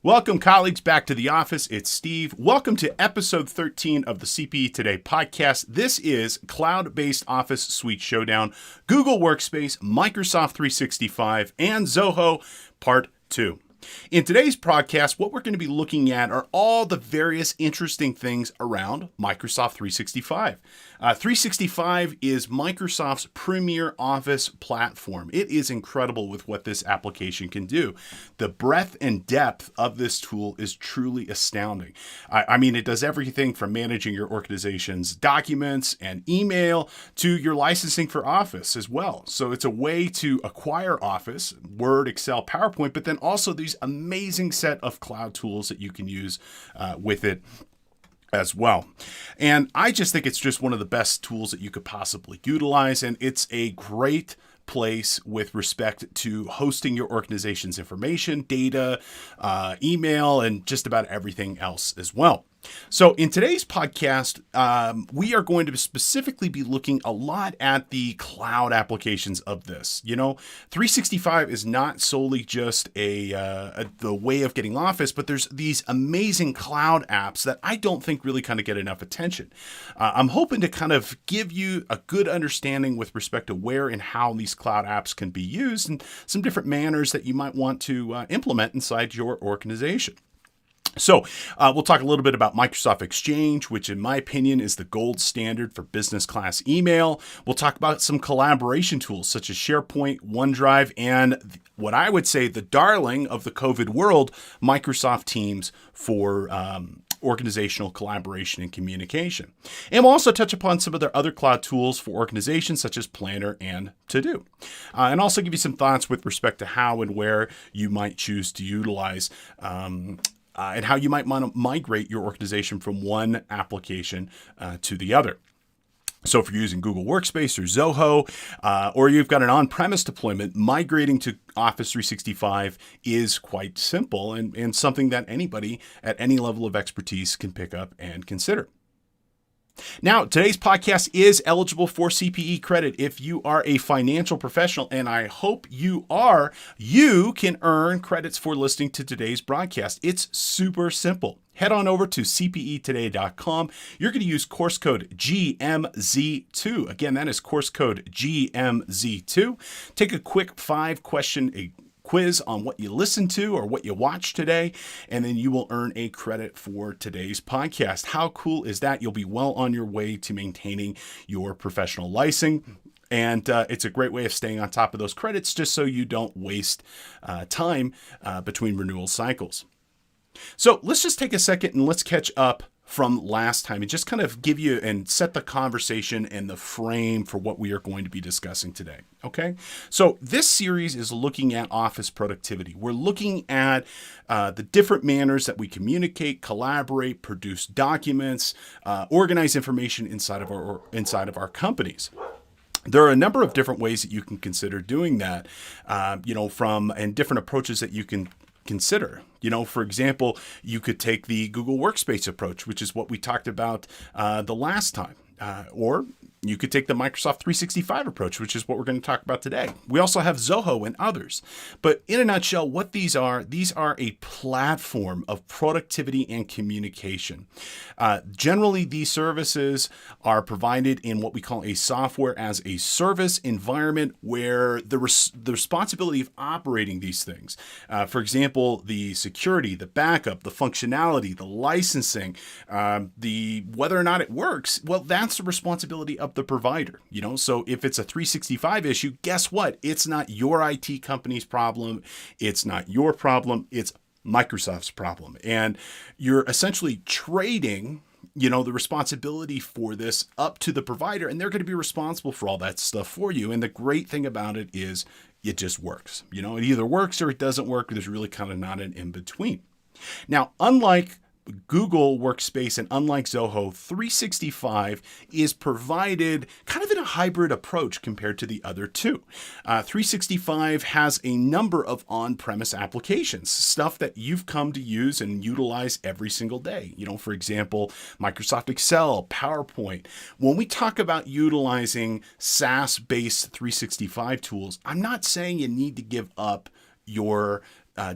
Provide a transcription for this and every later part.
Welcome, colleagues, back to the office. It's Steve. Welcome to episode 13 of the CPE Today podcast. This is cloud-based Office Suite Showdown, Google Workspace, Microsoft 365, and Zoho Part 2. In today's podcast, what we're going to be looking at are all the various interesting things around Microsoft 365. 365 is Microsoft's premier Office platform. It is incredible with what this application can do. The breadth and depth of this tool is truly astounding. I mean, it does everything from managing your organization's documents and email to your licensing for Office as well. So it's a way to acquire Office, Word, Excel, PowerPoint, but then also these amazing set of cloud tools that you can use with it as well. And I just think it's just one of the best tools that you could possibly utilize. And it's a great place with respect to hosting your organization's information, data, email, and just about everything else as well. So in today's podcast, we are going to specifically be looking a lot at the cloud applications of this. 365 is not solely just the way of getting Office, but there's these amazing cloud apps that I don't think really kind of get enough attention. I'm hoping to kind of give you a good understanding with respect to where and how these cloud apps can be used and some different manners that you might want to implement inside your organization. So we'll talk a little bit about Microsoft Exchange, which in my opinion is the gold standard for business class email. We'll talk about some collaboration tools such as SharePoint, OneDrive, and what I would say the darling of the COVID world, Microsoft Teams for organizational collaboration and communication. And we'll also touch upon some of their other cloud tools for organizations such as Planner and To-Do. And also give you some thoughts with respect to how and where you might choose to utilize and how you might want to migrate your organization from one application to the other. So if you're using Google Workspace or Zoho, or you've got an on-premise deployment, migrating to Office 365 is quite simple and something that anybody at any level of expertise can pick up and consider. Now, today's podcast is eligible for CPE credit. If you are a financial professional, and I hope you are, you can earn credits for listening to today's broadcast. It's super simple. Head on over to cpetoday.com. You're going to use course code GMZ2. Again, that is course code GMZ2. Take a quick 5-question quiz on what you listened to or what you watched today, and then you will earn a credit for today's podcast. How cool is that? You'll be well on your way to maintaining your professional licensing. And it's a great way of staying on top of those credits just so you don't waste time between renewal cycles. So let's just take a second and let's catch up from last time and just kind of give you and set the conversation and the frame for what we are going to be discussing today. Okay. So this series is looking at Office productivity. We're looking at the different manners that we communicate, collaborate, produce documents, organize information inside of our companies. There are a number of different ways that you can consider doing that, and different approaches that you can consider. For example, you could take the Google Workspace approach, which is what we talked about the last time, or you could take the Microsoft 365 approach, which is what we're going to talk about today. We also have Zoho and others. But in a nutshell, what these are a platform of productivity and communication. Generally, these services are provided in what we call a software as a service environment where the responsibility of operating these things, for example, the security, the backup, the functionality, the licensing, the whether or not it works, well, that's the responsibility of the provider. So if it's a 365 issue, guess what? It's not your IT company's problem. It's not your problem. It's Microsoft's problem. And you're essentially trading, the responsibility for this up to the provider, and they're going to be responsible for all that stuff for you. And the great thing about it is it just works. It either works or it doesn't work. There's really kind of not an in-between. Now, unlike Google Workspace and unlike Zoho, 365 is provided kind of in a hybrid approach compared to the other two. 365 has a number of on-premise applications, stuff that you've come to use and utilize every single day. For example, Microsoft Excel, PowerPoint. When we talk about utilizing SaaS-based 365 tools, I'm not saying you need to give up your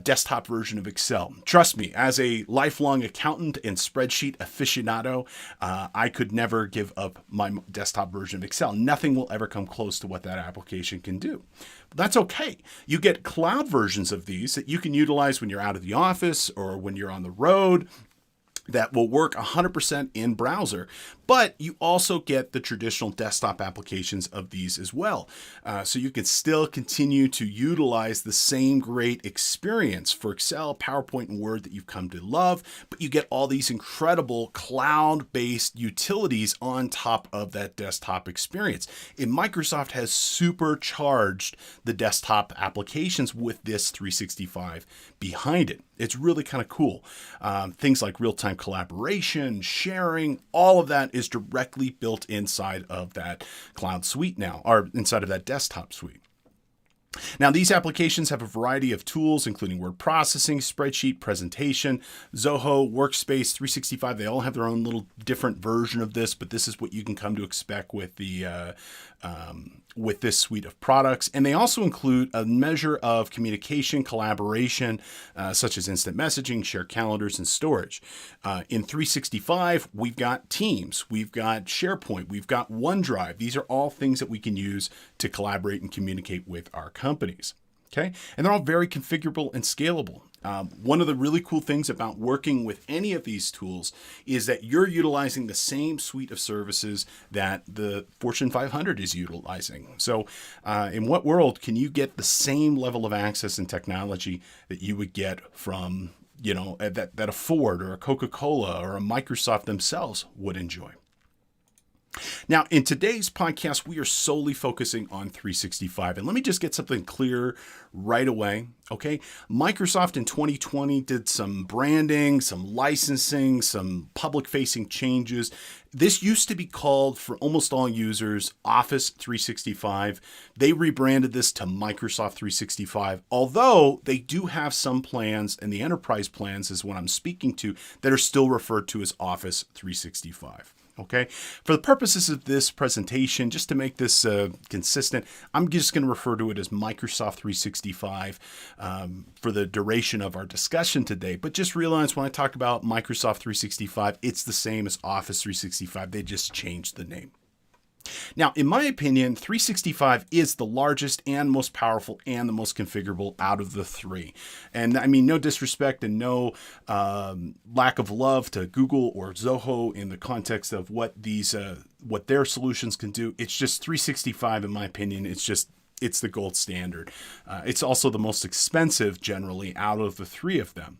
desktop version of Excel. Trust me, as a lifelong accountant and spreadsheet aficionado, I could never give up my desktop version of Excel. Nothing will ever come close to what that application can do. But that's okay. You get cloud versions of these that you can utilize when you're out of the office or when you're on the road, that will work 100% in browser, but you also get the traditional desktop applications of these as well. So you can still continue to utilize the same great experience for Excel, PowerPoint, and Word that you've come to love, but you get all these incredible cloud-based utilities on top of that desktop experience. And Microsoft has supercharged the desktop applications with this 365 behind it. It's really kind of cool. Things like real-time collaboration, sharing, all of that is directly built inside of that cloud suite now, or inside of that desktop suite. Now, these applications have a variety of tools, including word processing, spreadsheet, presentation, Zoho, Workspace, 365. They all have their own little different version of this, but this is what you can come to expect with this suite of products. And they also include a measure of communication, collaboration, such as instant messaging, shared calendars, and storage. In 365, we've got Teams, we've got SharePoint, we've got OneDrive. These are all things that we can use to collaborate and communicate with our companies. Okay, and they're all very configurable and scalable. One of the really cool things about working with any of these tools is that you're utilizing the same suite of services that the Fortune 500 is utilizing. So in what world can you get the same level of access and technology that you would get from, that a Ford or a Coca-Cola or a Microsoft themselves would enjoy? Now, in today's podcast, we are solely focusing on 365. And let me just get something clear right away, okay? Microsoft in 2020 did some branding, some licensing, some public-facing changes. This used to be called, for almost all users, Office 365. They rebranded this to Microsoft 365, although they do have some plans, and the enterprise plans is what I'm speaking to, that are still referred to as Office 365. Okay, for the purposes of this presentation, just to make this consistent, I'm just going to refer to it as Microsoft 365 for the duration of our discussion today. But just realize when I talk about Microsoft 365, it's the same as Office 365. They just changed the name. Now, in my opinion, 365 is the largest and most powerful and the most configurable out of the three. And I mean, no disrespect and no lack of love to Google or Zoho in the context of what their solutions can do. It's just 365, in my opinion. It's the gold standard. It's also the most expensive generally out of the three of them.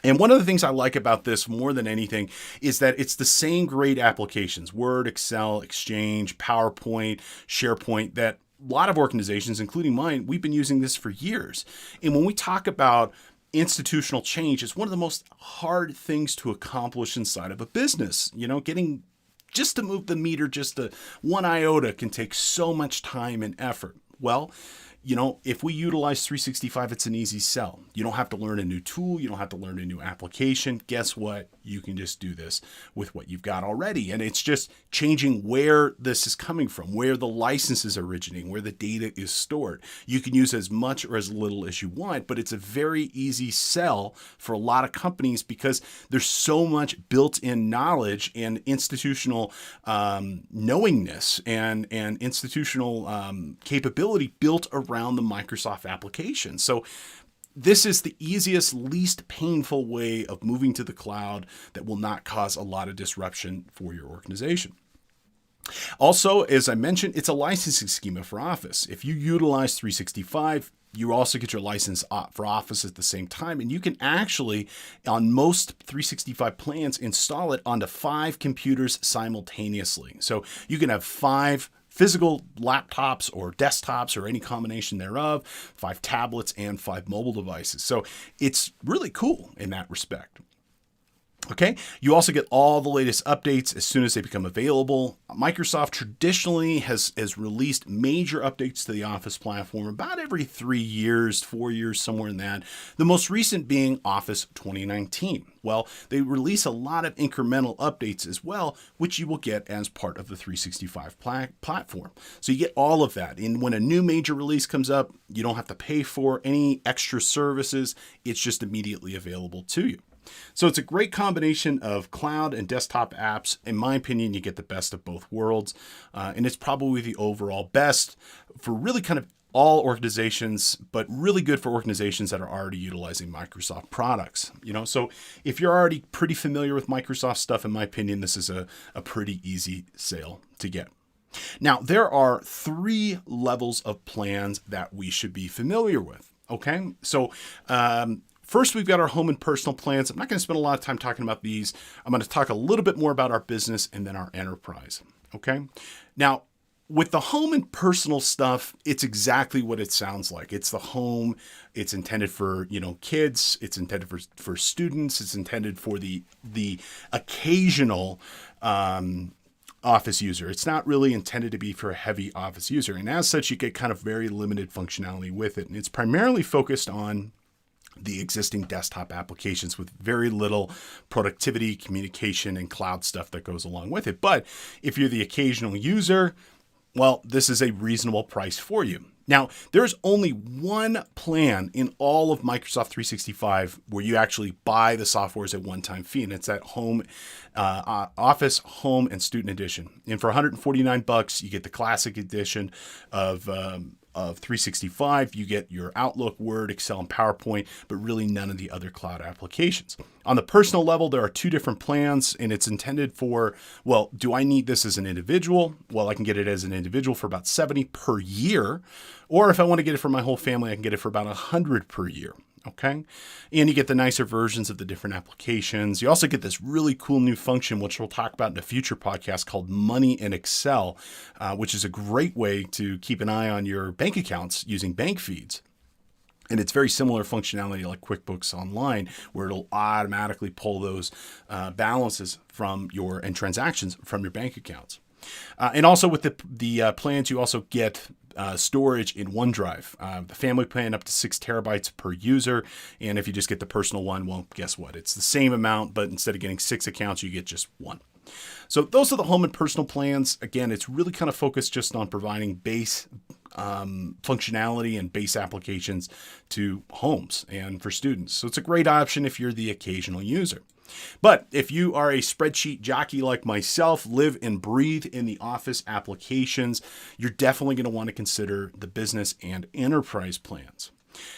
And one of the things I like about this more than anything is that it's the same great applications, Word, Excel, Exchange, PowerPoint, SharePoint, that a lot of organizations, including mine, we've been using this for years. And when we talk about institutional change, it's one of the most hard things to accomplish inside of a business. Getting just to move the meter, just one iota can take so much time and effort. Well, if we utilize 365, it's an easy sell. You don't have to learn a new tool. You don't have to learn a new application. Guess what? You can just do this with what you've got already. And it's just changing where this is coming from, where the license is originating, where the data is stored. You can use as much or as little as you want, but it's a very easy sell for a lot of companies because there's so much built-in knowledge and institutional knowingness and institutional capability built around the Microsoft application. So this is the easiest, least painful way of moving to the cloud that will not cause a lot of disruption for your organization. Also, as I mentioned, it's a licensing schema for Office. If you utilize 365, you also get your license for Office at the same time. And you can actually, on most 365 plans, install it onto 5 computers simultaneously. So you can have 5 physical laptops or desktops or any combination thereof, 5 tablets and 5 mobile devices. So it's really cool in that respect. Okay, you also get all the latest updates as soon as they become available. Microsoft traditionally has released major updates to the Office platform about every 3 years, 4 years, somewhere in that. The most recent being Office 2019. Well, they release a lot of incremental updates as well, which you will get as part of the 365 platform. So you get all of that. And when a new major release comes up, you don't have to pay for any extra services. It's just immediately available to you. So it's a great combination of cloud and desktop apps. In my opinion, you get the best of both worlds. And it's probably the overall best for really kind of all organizations, but really good for organizations that are already utilizing Microsoft products. So if you're already pretty familiar with Microsoft stuff, in my opinion, this is a pretty easy sale to get. Now, there are 3 levels of plans that we should be familiar with. Okay, so first, we've got our home and personal plans. I'm not going to spend a lot of time talking about these. I'm going to talk a little bit more about our business and then our enterprise. Okay. Now, with the home and personal stuff, it's exactly what it sounds like. It's the home. It's intended for, kids. It's intended for students. It's intended for the occasional Office user. It's not really intended to be for a heavy Office user. And as such, you get kind of very limited functionality with it. And it's primarily focused on the existing desktop applications with very little productivity, communication, and cloud stuff that goes along with it. But if you're the occasional user, well, this is a reasonable price for you. Now, there's only one plan in all of Microsoft 365 where you actually buy the software as a one-time fee, and it's that Office Home and Student Edition. And for $149, you get the Classic Edition of 365. You get your Outlook, Word, Excel, and PowerPoint, but really none of the other cloud applications. On the personal level, there are 2 different plans, and it's intended for, well, do I need this as an individual? Well, I can get it as an individual for about $70 per year. Or if I want to get it for my whole family, I can get it for about $100 per year. Okay. And you get the nicer versions of the different applications. You also get this really cool new function, which we'll talk about in a future podcast, called Money in Excel, which is a great way to keep an eye on your bank accounts using bank feeds. And it's very similar functionality like QuickBooks Online, where it'll automatically pull those balances and transactions from your bank accounts. And also with the plans, you also get storage in OneDrive. The family plan up to 6 terabytes per user. And if you just get the personal one, well, guess what? It's the same amount, but instead of getting 6 accounts, you get just 1. So those are the home and personal plans. Again, it's really kind of focused just on providing base functionality and base applications to homes and for students. So it's a great option if you're the occasional user. But if you are a spreadsheet jockey like myself, live and breathe in the Office applications, you're definitely going to want to consider the business and enterprise plans.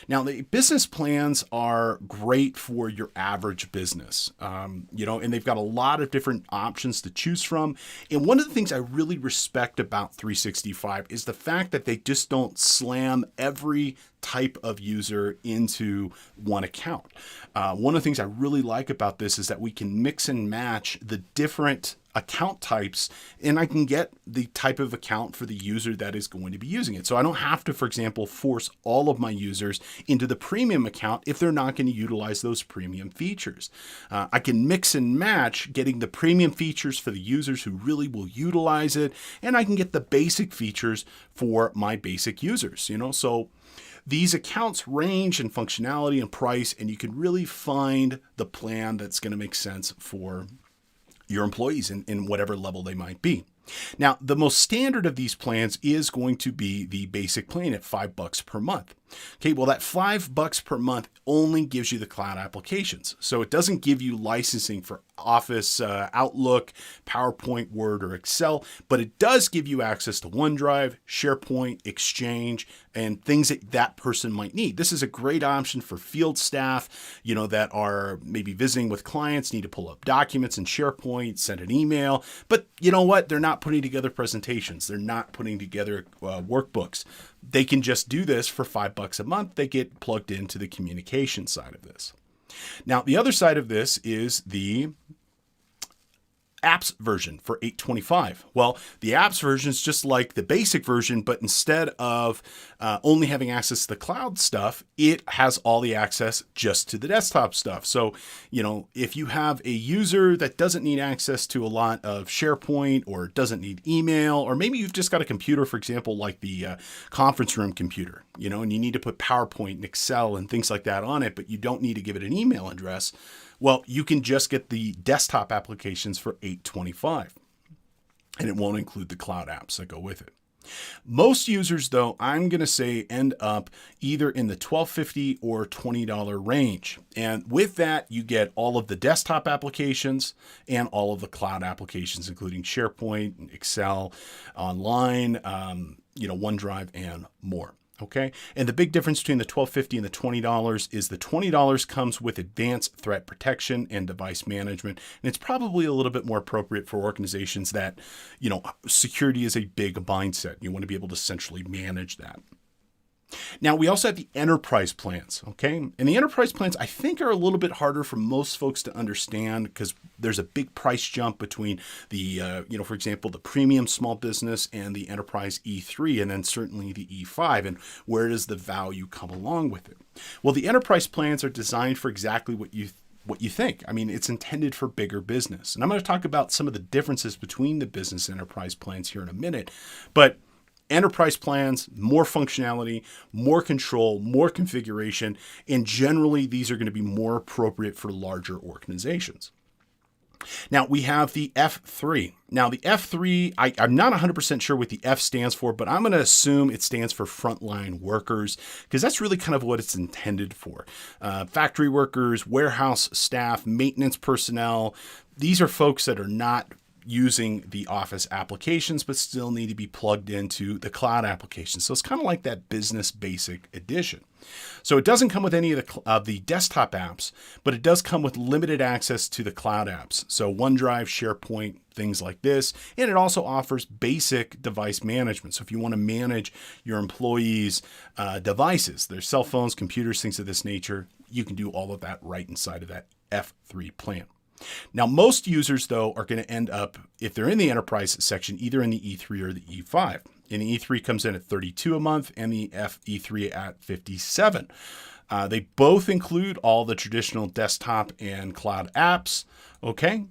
Now, the business plans are great for your average business, and they've got a lot of different options to choose from. And one of the things I really respect about 365 is the fact that they just don't slam every type of user into one account. One of the things I really like about this is that we can mix and match the different account types, and I can get the type of account for the user that is going to be using it. So I don't have to, for example, force all of my users into the premium account if they're not going to utilize those premium features. I can mix and match getting the premium features for the users who really will utilize it, and I can get the basic features for my basic users, So these accounts range in functionality and price, and you can really find the plan that's going to make sense for your employees in whatever level they might be. Now, the most standard of these plans is going to be the basic plan at $5 per month. Okay, well, that $5 per month only gives you the cloud applications. So it doesn't give you licensing for Office, Outlook, PowerPoint, Word, or Excel, but it does give you access to OneDrive, SharePoint, Exchange, and things that person might need. This is a great option for field staff, that are maybe visiting with clients, need to pull up documents in SharePoint, send an email, but you know what? They're not putting together presentations. They're not putting together workbooks. They can just do this for $5 a month. They get plugged into the communication side of this. Now, the other side of this is the apps version for $8.25. Well, the apps version is just like the basic version, but instead of only having access to the cloud stuff, it has all the access just to the desktop stuff. So, if you have a user that doesn't need access to a lot of SharePoint or doesn't need email, or maybe you've just got a computer, for example, like the conference room computer, and you need to put PowerPoint and Excel and things like that on it, but you don't need to give it an email address. Well, you can just get the desktop applications for $8.25, and it won't include the cloud apps that go with it. Most users, though, I'm going to say end up either in the $12.50 or $20 range. And with that, you get all of the desktop applications and all of the cloud applications, including SharePoint, Excel, online, OneDrive, and more. Okay. And the big difference between the $12.50 and the $20 is the $20 comes with advanced threat protection and device management. And it's probably a little bit more appropriate for organizations that, security is a big mindset. You want to be able to centrally manage that. Now, we also have the enterprise plans, okay? And the enterprise plans, I think, are a little bit harder for most folks to understand because there's a big price jump between the, for example, the premium small business and the enterprise E3, and then certainly the E5, and where does the value come along with it? Well, the enterprise plans are designed for exactly what you think. I mean, it's intended for bigger business. And I'm going to talk about some of the differences between the business and enterprise plans here in a minute, but enterprise plans, more functionality, more control, more configuration, and generally these are going to be more appropriate for larger organizations. Now we have the F3. Now the F3, I'm not 100% sure what the F stands for, but I'm going to assume it stands for frontline workers because that's really kind of what it's intended for. Factory workers, warehouse staff, maintenance personnel. These are folks that are not using the Office applications, but still need to be plugged into the cloud applications. So it's kind of like that business basic edition. So it doesn't come with any of the desktop apps, but it does come with limited access to the cloud apps. So OneDrive, SharePoint, things like this. And it also offers basic device management. So if you want to manage your employees' devices, their cell phones, computers, things of this nature, you can do all of that right inside of that F3 plan. Now, most users, though, are going to end up, if they're in the enterprise section, either in the E3 or the E5. And the E3 comes in at $32 a month and the E3 at $57. They both include all the traditional desktop and cloud apps. Okay.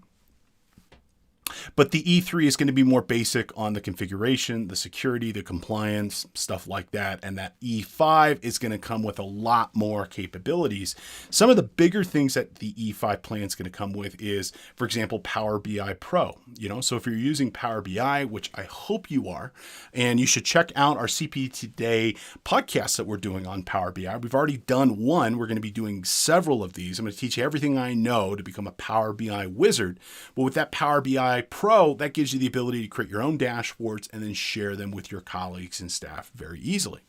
But the E3 is going to be more basic on the configuration, the security, the compliance, stuff like that. And that E5 is going to come with a lot more capabilities. Some of the bigger things that the E5 plan is going to come with is, for example, Power BI Pro. So if you're using Power BI, which I hope you are, and you should check out our CPE Today podcast that we're doing on Power BI. We've already done one. We're going to be doing several of these. I'm going to teach you everything I know to become a Power BI wizard. But with that Power BI Pro, that gives you the ability to create your own dashboards and then share them with your colleagues and staff very easily.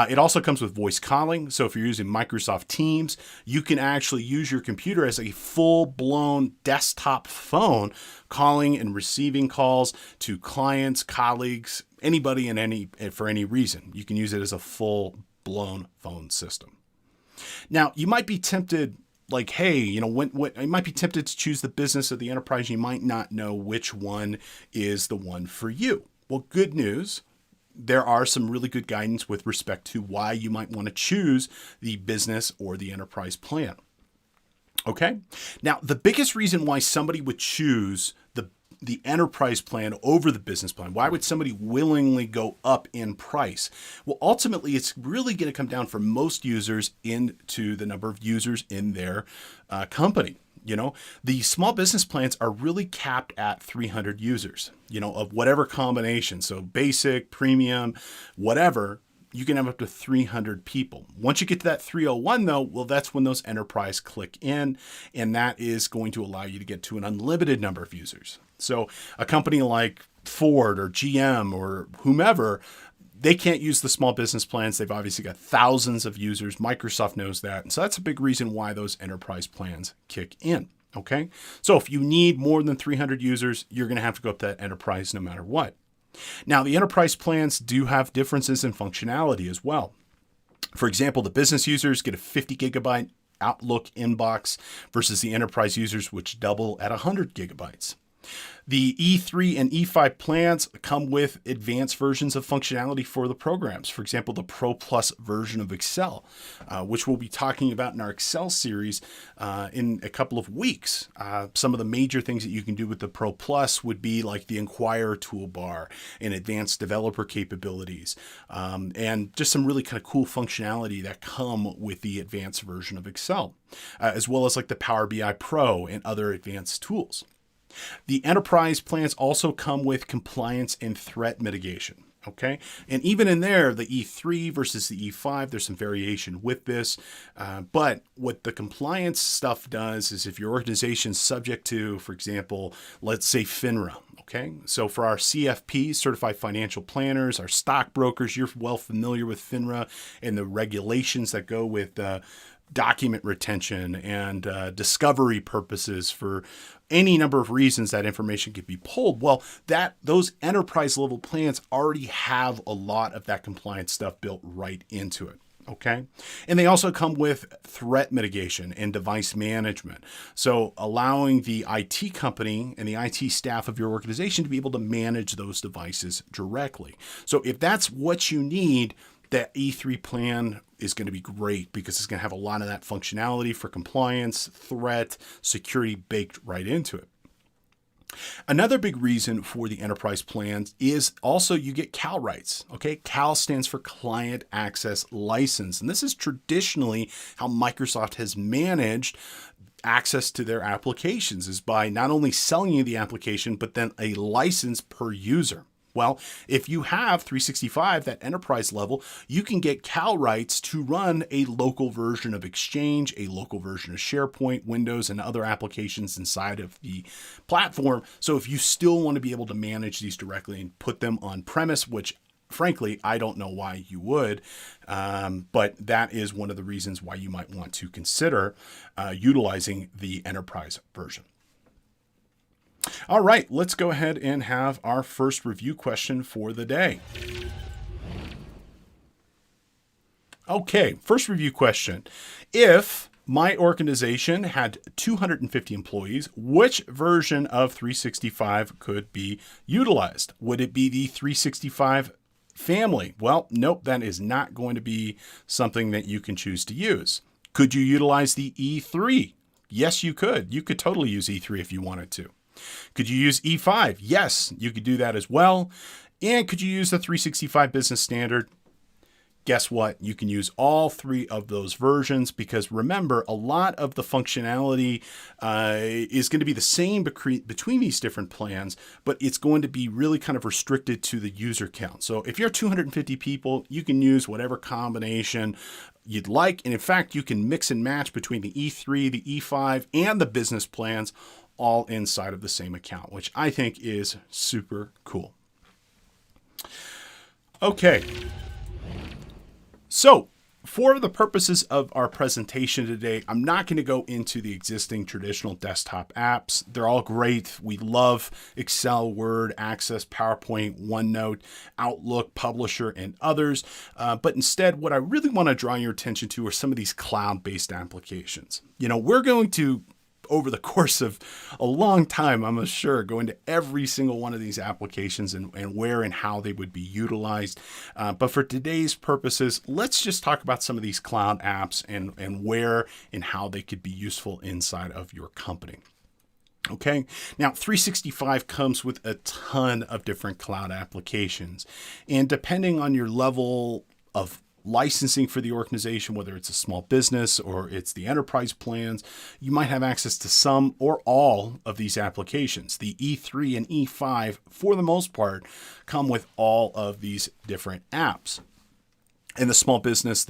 It also comes with voice calling. So if you're using Microsoft Teams, you can actually use your computer as a full-blown desktop phone, calling and receiving calls to clients, colleagues, anybody for any reason. You can use it as a full-blown phone system. Now, you might be tempted, like, hey, you might be tempted to choose the business or the enterprise. You might not know which one is the one for you. Well, good news. There are some really good guidance with respect to why you might want to choose the business or the enterprise plan. Okay. Now, the biggest reason why somebody would choose the enterprise plan over the business plan, why would somebody willingly go up in price? Well, ultimately, it's really going to come down for most users into the number of users in their company. The small business plans are really capped at 300 users, of whatever combination. So basic, premium, whatever, you can have up to 300 people. Once you get to that 301 though, well, that's when those enterprise click in, and that is going to allow you to get to an unlimited number of users. So a company like Ford or GM or whomever, they can't use the small business plans. They've obviously got thousands of users. Microsoft knows that. And so that's a big reason why those enterprise plans kick in. Okay. So if you need more than 300 users, you're going to have to go up to that enterprise no matter what. Now, the enterprise plans do have differences in functionality as well. For example, the business users get a 50 gigabyte Outlook inbox versus the enterprise users, which double at 100 gigabytes. The E3 and E5 plans come with advanced versions of functionality for the programs. For example, the Pro Plus version of Excel, which we'll be talking about in our Excel series in a couple of weeks. Some of the major things that you can do with the Pro Plus would be like the Inquirer toolbar and advanced developer capabilities, and just some really kind of cool functionality that come with the advanced version of Excel, as well as like the Power BI Pro and other advanced tools. The enterprise plans also come with compliance and threat mitigation. Okay. And even in there, the E3 versus the E5, there's some variation with this. But what the compliance stuff does is if your organization's subject to, for example, let's say FINRA. Okay. So for our CFPs, certified financial planners, our stockbrokers, you're well familiar with FINRA and the regulations that go with document retention and discovery purposes for any number of reasons that information could be pulled. Well, those enterprise level plans already have a lot of that compliance stuff built right into it. Okay. And they also come with threat mitigation and device management. So allowing the IT company and the IT staff of your organization to be able to manage those devices directly. So if that's what you need, that E3 plan is going to be great because it's going to have a lot of that functionality for compliance, threat, security baked right into it. Another big reason for the enterprise plans is also you get CAL rights. Okay, CAL stands for Client Access License, and this is traditionally how Microsoft has managed access to their applications, is by not only selling you the application, but then a license per user. Well, if you have 365, that enterprise level, you can get CAL rights to run a local version of Exchange, a local version of SharePoint, Windows, and other applications inside of the platform. So if you still want to be able to manage these directly and put them on premise, which frankly, I don't know why you would, but that is one of the reasons why you might want to consider utilizing the enterprise version. All right, let's go ahead and have our first review question for the day. Okay, first review question. If my organization had 250 employees, which version of 365 could be utilized? Would it be the 365 family? Well, nope, that is not going to be something that you can choose to use. Could you utilize the E3? Yes, you could. You could totally use E3 if you wanted to. Could you use E5? Yes, you could do that as well. And could you use the 365 Business Standard? Guess what? You can use all three of those versions because remember, a lot of the functionality is going to be the same between these different plans, but it's going to be really kind of restricted to the user count. So if you're 250 people, you can use whatever combination you'd like. And in fact, you can mix and match between the E3, the E5, and the business plans all inside of the same account, which I think is super cool. Okay. So for the purposes of our presentation today, I'm not going to go into the existing traditional desktop apps. They're all great. We love Excel, Word, Access, PowerPoint, OneNote, Outlook, Publisher, and others. But instead, what I really want to draw your attention to are some of these cloud-based applications. We're going to, over the course of a long time, I'm sure, go into every single one of these applications and where and how they would be utilized. But for today's purposes, let's just talk about some of these cloud apps and where and how they could be useful inside of your company. Okay, now 365 comes with a ton of different cloud applications. And depending on your level of licensing for the organization, whether it's a small business or it's the enterprise plans, you might have access to some or all of these applications. The E3 and E5, for the most part, come with all of these different apps. And the small business,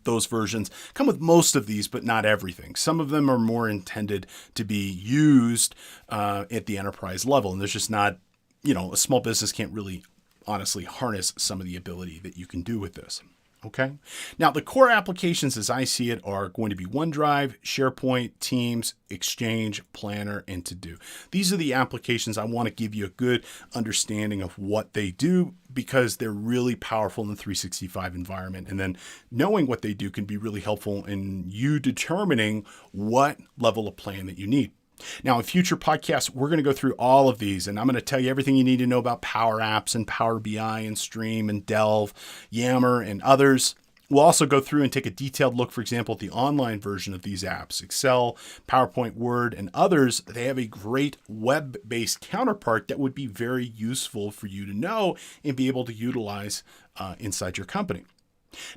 those versions come with most of these, but not everything. Some of them are more intended to be used at the enterprise level. And there's just not, a small business can't really honestly harness some of the ability that you can do with this. Okay. Now, the core applications as I see it are going to be OneDrive, SharePoint, Teams, Exchange, Planner, and To Do. These are the applications I want to give you a good understanding of what they do because they're really powerful in the 365 environment. And then knowing what they do can be really helpful in you determining what level of plan that you need. Now, in future podcasts, we're going to go through all of these, and I'm going to tell you everything you need to know about Power Apps and Power BI and Stream and Delve, Yammer, and others. We'll also go through and take a detailed look, for example, at the online version of these apps, Excel, PowerPoint, Word, and others. They have a great web-based counterpart that would be very useful for you to know and be able to utilize inside your company.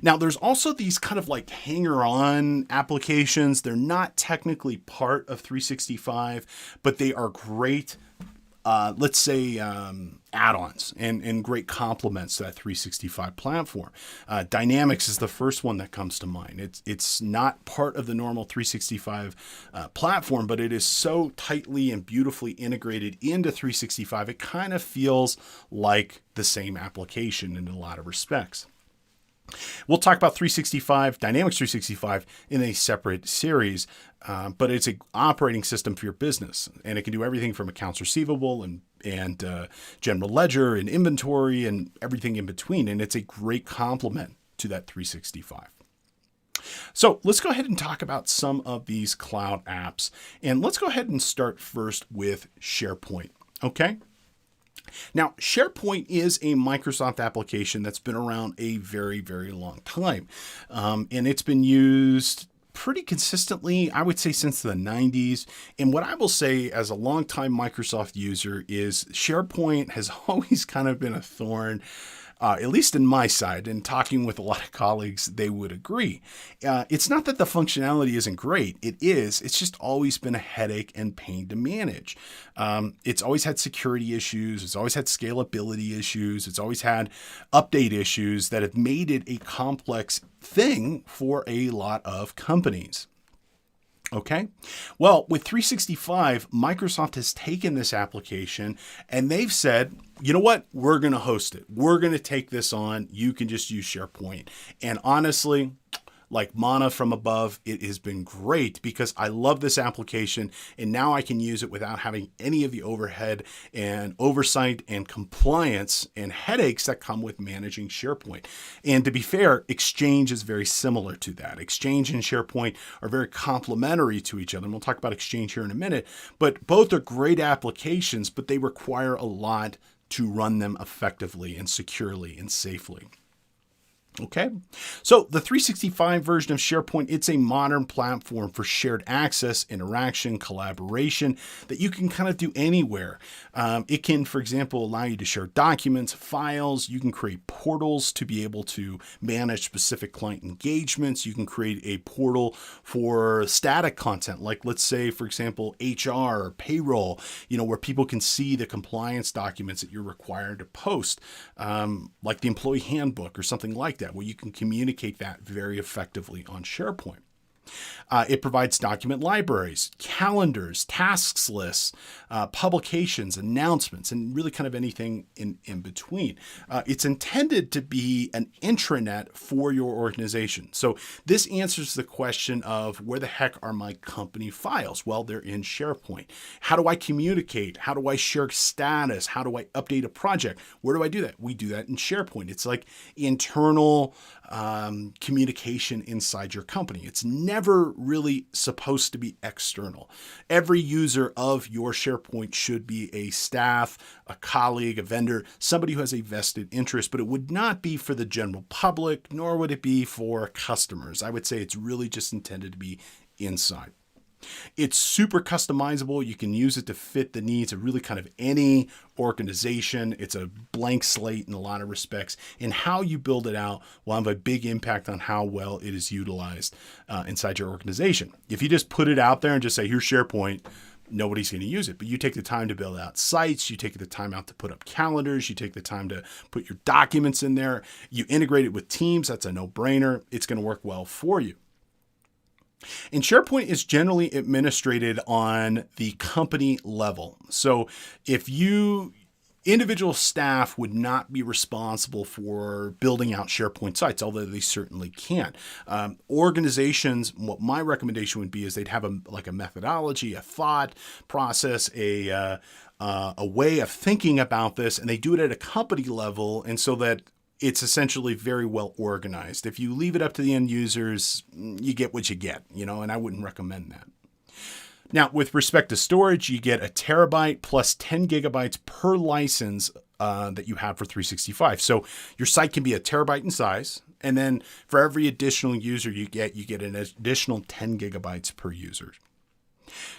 Now, there's also these kind of like hanger-on applications. They're not technically part of 365, but they are great, let's say, add-ons and great complements to that 365 platform. Dynamics is the first one that comes to mind. It's not part of the normal 365 platform, but it is so tightly and beautifully integrated into 365, it kind of feels like the same application in a lot of respects. We'll talk about 365, Dynamics 365 in a separate series, but it's an operating system for your business, and it can do everything from accounts receivable and general ledger and inventory and everything in between, and it's a great complement to that 365. So let's go ahead and talk about some of these cloud apps, and let's go ahead and start first with SharePoint, okay? Now, SharePoint is a Microsoft application that's been around a very, very long time. And it's been used pretty consistently, I would say, since the 90s. And what I will say as a longtime Microsoft user is SharePoint has always kind of been a thorn, at least in my side, and talking with a lot of colleagues, they would agree. It's not that the functionality isn't great. It is. It's just always been a headache and pain to manage. It's always had security issues. It's always had scalability issues. It's always had update issues that have made it a complex thing for a lot of companies. Okay, well, with 365, Microsoft has taken this application and they've said, you know what, we're going to host it. We're going to take this on. You can just use SharePoint. And honestly, like manna from above, it has been great because I love this application and now I can use it without having any of the overhead and oversight and compliance and headaches that come with managing SharePoint. And to be fair, Exchange is very similar to that. Exchange and SharePoint are very complementary to each other. And we'll talk about Exchange here in a minute, but both are great applications, but they require a lot to run them effectively and securely and safely. Okay, so the 365 version of SharePoint, it's a modern platform for shared access, interaction, collaboration that you can kind of do anywhere. It can, for example, allow you to share documents, files. You can create portals to be able to manage specific client engagements. You can create a portal for static content, like let's say, for example, HR or payroll, where people can see the compliance documents that you're required to post, like the employee handbook or something like that, where you can communicate that very effectively on SharePoint. It provides document libraries, calendars, tasks lists, publications, announcements, and really kind of anything in between. It's intended to be an intranet for your organization. So this answers the question of where the heck are my company files? Well, they're in SharePoint. How do I communicate? How do I share status? How do I update a project? Where do I do that? We do that in SharePoint. It's like internal communication inside your company. It's never really supposed to be external. Every user of your SharePoint should be a staff, a colleague, a vendor, somebody who has a vested interest, but it would not be for the general public, nor would it be for customers. I would say it's really just intended to be inside. It's super customizable. You can use it to fit the needs of really kind of any organization. It's a blank slate in a lot of respects, and how you build it out will have a big impact on how well it is utilized inside your organization. If you just put it out there and just say, here's SharePoint, nobody's going to use it. But you take the time to build out sites, you take the time out to put up calendars, you take the time to put your documents in there, you integrate it with Teams, that's a no-brainer. It's going to work well for you. And SharePoint is generally administrated on the company level. So if individual staff would not be responsible for building out SharePoint sites, although they certainly can. Organizations, what my recommendation would be is they'd have a methodology, a thought process, a way of thinking about this, and they do it at a company level, and so that it's essentially very well organized. If you leave it up to the end users, you get what you get, and I wouldn't recommend that. Now, with respect to storage, you get a terabyte plus 10 gigabytes per license that you have for 365. So your site can be a terabyte in size. And then for every additional user you get an additional 10 gigabytes per user.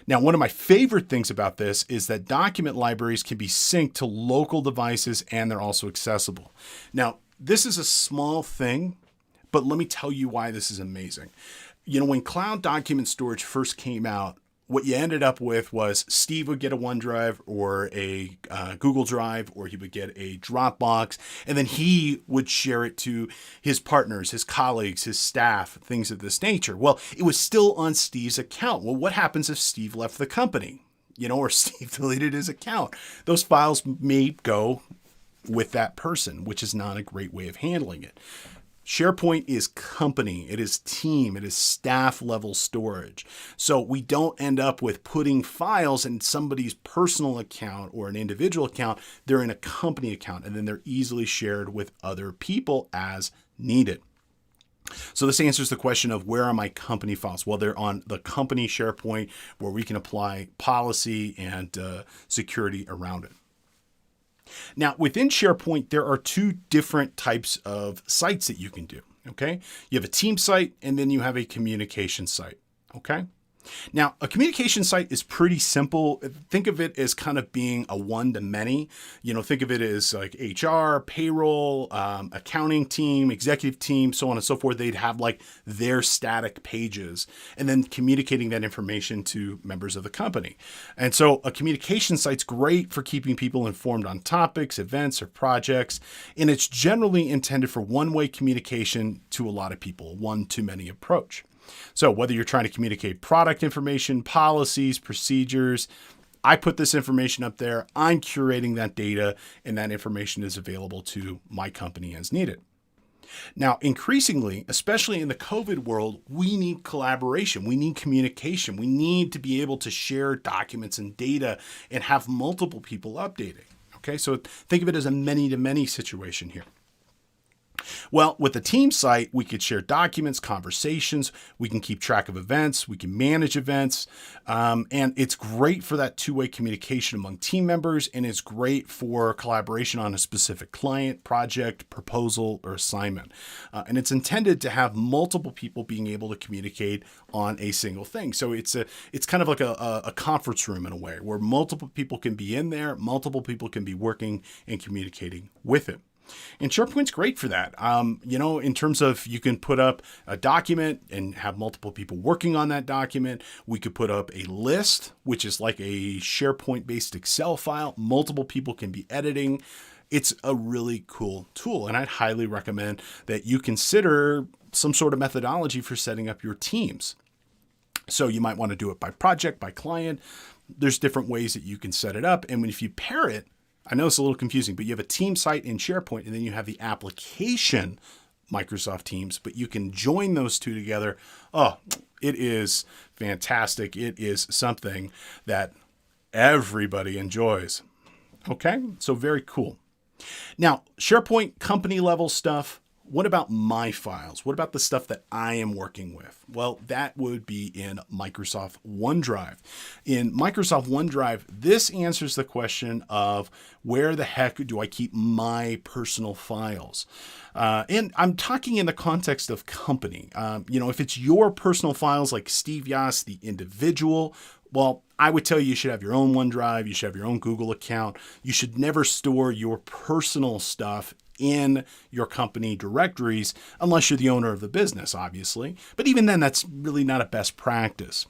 Now, one of my favorite things about this is that document libraries can be synced to local devices and they're also accessible. Now, this is a small thing, but let me tell you why this is amazing. When cloud document storage first came out, what you ended up with was Steve would get a OneDrive or a Google Drive, or he would get a Dropbox, and then he would share it to his partners, his colleagues, his staff, things of this nature. Well, it was still on Steve's account. Well, what happens if Steve left the company, or Steve deleted his account? Those files may go with that person, which is not a great way of handling it. SharePoint is company, it is team, it is staff level storage. So we don't end up with putting files in somebody's personal account or an individual account. They're in a company account, and then they're easily shared with other people as needed. So this answers the question of where are my company files? Well, they're on the company SharePoint, where we can apply policy and security around it. Now, within SharePoint, there are two different types of sites that you can do, okay? You have a team site, and then you have a communication site, okay? Now, a communication site is pretty simple. Think of it as kind of being a one-to-many. Think of it as like HR, payroll, accounting team, executive team, so on and so forth. They'd have like their static pages and then communicating that information to members of the company. And so a communication site's great for keeping people informed on topics, events, or projects. And it's generally intended for one-way communication to a lot of people, one-to-many approach. So whether you're trying to communicate product information, policies, procedures, I put this information up there, I'm curating that data, and that information is available to my company as needed. Now, increasingly, especially in the COVID world, we need collaboration. We need communication. We need to be able to share documents and data and have multiple people updating. Okay, so think of it as a many-to-many situation here. Well, with the team site, we could share documents, conversations, we can keep track of events, we can manage events, and it's great for that two-way communication among team members, and it's great for collaboration on a specific client, project, proposal, or assignment. And it's intended to have multiple people being able to communicate on a single thing. So it's kind of like a conference room in a way, where multiple people can be in there, multiple people can be working and communicating with it. And SharePoint's great for that. In terms of you can put up a document and have multiple people working on that document. We could put up a list, which is like a SharePoint-based Excel file. Multiple people can be editing. It's a really cool tool, and I'd highly recommend that you consider some sort of methodology for setting up your teams. So you might want to do it by project, by client. There's different ways that you can set it up. And if you pair it, I know it's a little confusing, but you have a team site in SharePoint, and then you have the application Microsoft Teams, but you can join those two together. Oh, it is fantastic. It is something that everybody enjoys. Okay, so very cool. Now, SharePoint company level stuff. What about my files? What about the stuff that I am working with? Well, that would be in Microsoft OneDrive. In Microsoft OneDrive, this answers the question of where the heck do I keep my personal files? And I'm talking in the context of company. If it's your personal files like Steve Yost, the individual, well, I would tell you should have your own OneDrive. You should have your own Google account. You should never store your personal stuff in your company directories unless you're the owner of the business, obviously. But even then, that's really not a best practice.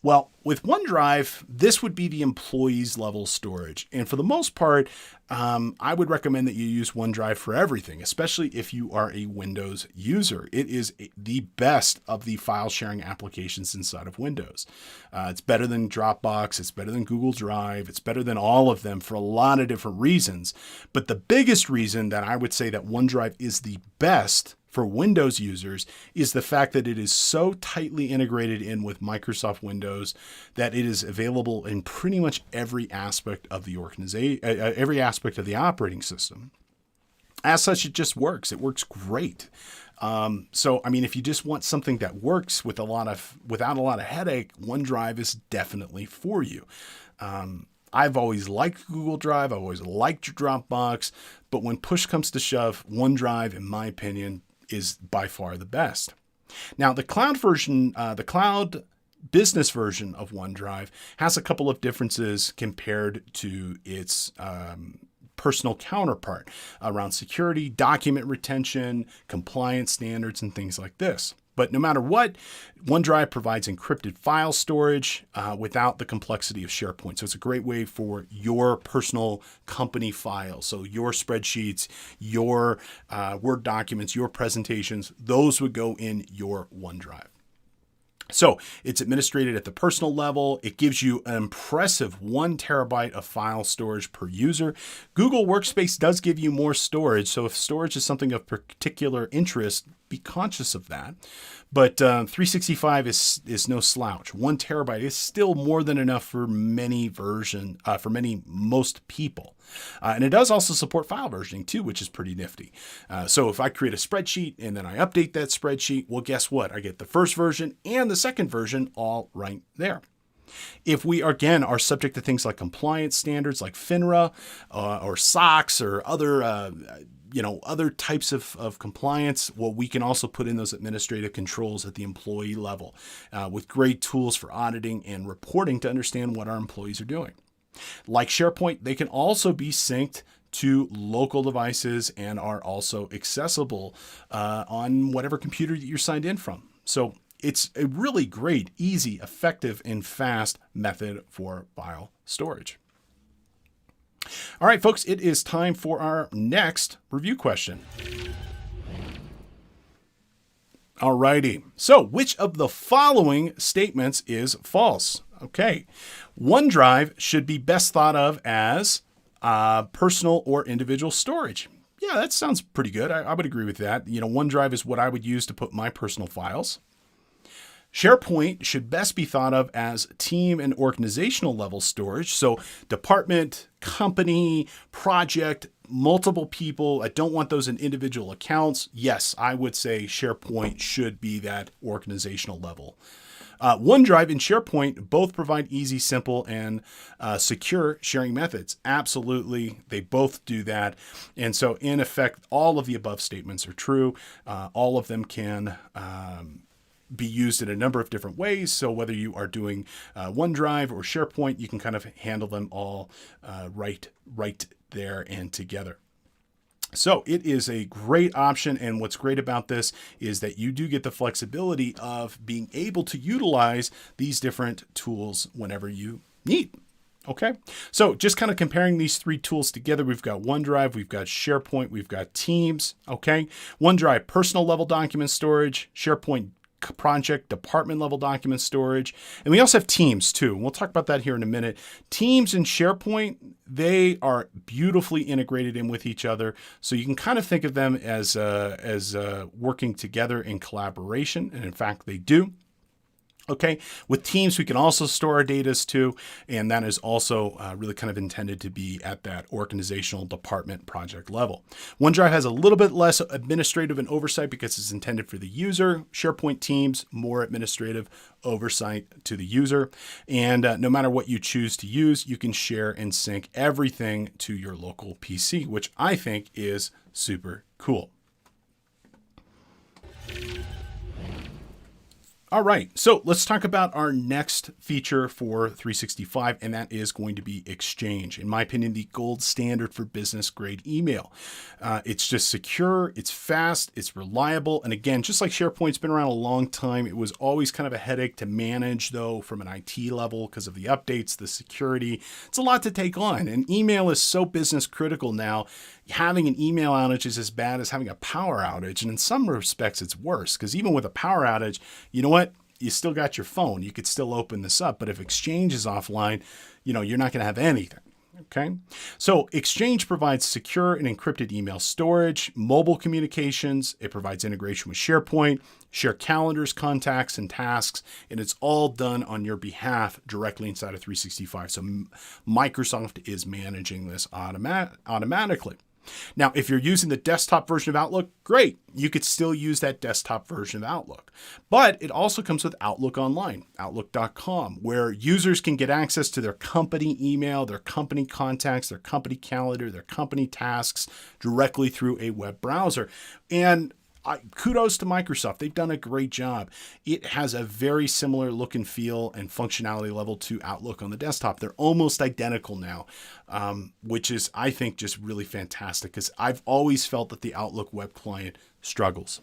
Well, with OneDrive, this would be the employees level storage. And for the most part, I would recommend that you use OneDrive for everything, especially if you are a Windows user. It is the best of the file sharing applications inside of Windows. It's better than Dropbox. It's better than Google Drive. It's better than all of them for a lot of different reasons. But the biggest reason that I would say that OneDrive is the best for Windows users is the fact that it is so tightly integrated in with Microsoft Windows that it is available in pretty much every aspect of the organization, every aspect of the operating system. As such, it just works. It works great. So, I mean, if you just want something that works without a lot of headache, OneDrive is definitely for you. I've always liked Google Drive. I've always liked Dropbox, but when push comes to shove, OneDrive, in my opinion, is by far the best. Now, the cloud business version of OneDrive has a couple of differences compared to its personal counterpart around security, document retention, compliance standards, and things like this. But no matter what, OneDrive provides encrypted file storage without the complexity of SharePoint. So it's a great way for your personal company files. So your spreadsheets, your Word documents, your presentations, those would go in your OneDrive. So it's administrated at the personal level. It gives you an impressive 1 terabyte of file storage per user. Google Workspace does give you more storage. So if storage is something of particular interest, be conscious of that. But 365 is no slouch. 1 terabyte is still more than enough for most people. And it does also support file versioning too, which is pretty nifty. So if I create a spreadsheet and then I update that spreadsheet, well, guess what? I get the first version and the second version all right there. If we, again, are subject to things like compliance standards like FINRA or SOX or other types of compliance, well, we can also put in those administrative controls at the employee level with great tools for auditing and reporting to understand what our employees are doing. Like SharePoint, they can also be synced to local devices and are also accessible on whatever computer that you're signed in from. So it's a really great, easy, effective, and fast method for file storage. All right, folks, it is time for our next review question. All righty. So which of the following statements is false? Okay. OneDrive should be best thought of as personal or individual storage. Yeah, that sounds pretty good. I would agree with that. OneDrive is what I would use to put my personal files. SharePoint should best be thought of as team and organizational level storage. So department, company, project, multiple people. I don't want those in individual accounts. Yes, I would say SharePoint should be that organizational level. OneDrive and SharePoint both provide easy, simple, and secure sharing methods. Absolutely, they both do that. And so in effect, all of the above statements are true. All of them can be used in a number of different ways. So whether you are doing OneDrive or SharePoint, you can kind of handle them all right there and together. So it is a great option. And what's great about this is that you do get the flexibility of being able to utilize these different tools whenever you need. Okay, so just kind of comparing these three tools together, we've got OneDrive, we've got SharePoint, we've got Teams. Okay, OneDrive, personal level document storage, SharePoint, project department level document storage. And we also have Teams too. We'll talk about that here in a minute. Teams and SharePoint, they are beautifully integrated in with each other. So you can kind of think of them as working together in collaboration. And in fact, they do. Okay, with Teams, we can also store our data too, and that is also really kind of intended to be at that organizational department project level. OneDrive has a little bit less administrative and oversight because it's intended for the user. SharePoint, Teams, more administrative oversight to the user. And no matter what you choose to use, you can share and sync everything to your local PC, which I think is super cool. All right, so let's talk about our next feature for 365, and that is going to be Exchange. In my opinion, the gold standard for business grade email. It's just secure, it's fast, it's reliable, and again, just like SharePoint's been around a long time, it was always kind of a headache to manage, though, from an IT level because of the updates, the security. It's a lot to take on, and email is so business critical now. Having an email outage is as bad as having a power outage, and in some respects, it's worse because even with a power outage, you know what? You still got your phone. You could still open this up, but if Exchange is offline, you're not going to have anything. Okay. So Exchange provides secure and encrypted email storage, mobile communications. It provides integration with SharePoint, share calendars, contacts, and tasks, and it's all done on your behalf directly inside of 365. So Microsoft is managing this automatically. Now, if you're using the desktop version of Outlook, great. You could still use that desktop version of Outlook. But it also comes with Outlook Online, Outlook.com, where users can get access to their company email, their company contacts, their company calendar, their company tasks directly through a web browser. And kudos to Microsoft. They've done a great job. It has a very similar look and feel and functionality level to Outlook on the desktop. They're almost identical now, which is, I think, just really fantastic because I've always felt that the Outlook web client struggles.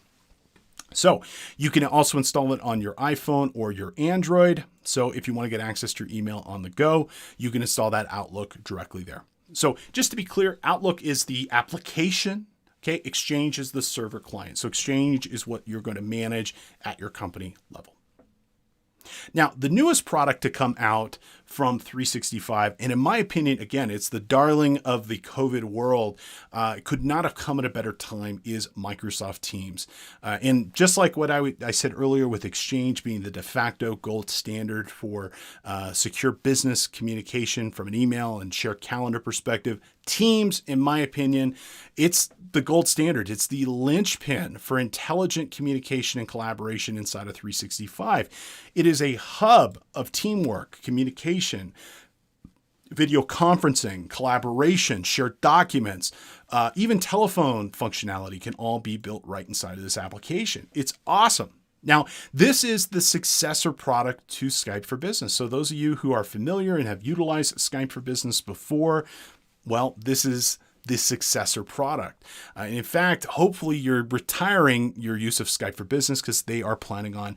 So you can also install it on your iPhone or your Android. So if you want to get access to your email on the go, you can install that Outlook directly there. So just to be clear, Outlook is the application. Okay, Exchange is the server client. So Exchange is what you're going to manage at your company level. Now, the newest product to come out from 365, and in my opinion, again, it's the darling of the COVID world, could not have come at a better time, is Microsoft Teams. And just like what I said earlier with Exchange being the de facto gold standard for secure business communication from an email and shared calendar perspective, Teams, in my opinion, it's the gold standard. It's the linchpin for intelligent communication and collaboration inside of 365. It is a hub of teamwork, communication, video conferencing, collaboration, shared documents, even telephone functionality can all be built right inside of this application. It's awesome. Now, this is the successor product to Skype for Business. So those of you who are familiar and have utilized Skype for Business before, well, this is the successor product. In fact, hopefully you're retiring your use of Skype for Business because they are planning on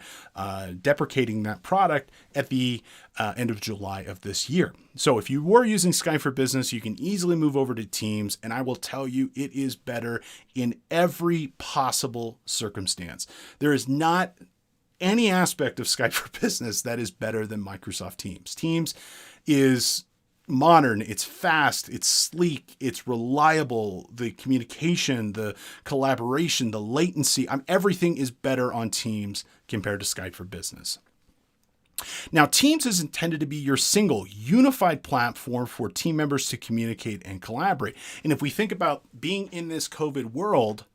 deprecating that product at the end of July of this year. So if you were using Skype for Business, you can easily move over to Teams, and I will tell you it is better in every possible circumstance. There is not any aspect of Skype for Business that is better than Microsoft Teams. Teams is modern, it's fast, it's sleek, it's reliable, the communication, the collaboration, the latency, everything is better on Teams compared to Skype for Business. Now, Teams is intended to be your single unified platform for team members to communicate and collaborate. And if we think about being in this COVID world,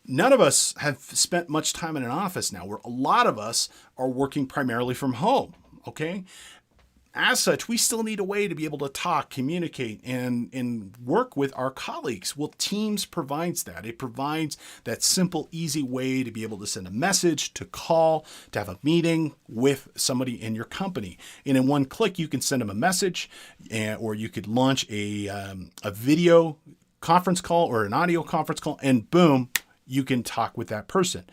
none of us have spent much time in an office now, where a lot of us are working primarily from home, okay? As such, we still need a way to be able to talk, communicate, and work with our colleagues. Well, Teams provides that. It provides that simple, easy way to be able to send a message, to call, to have a meeting with somebody in your company. And in one click, you can send them a message, or you could launch a video conference call or an audio conference call, and boom, you can talk with that person.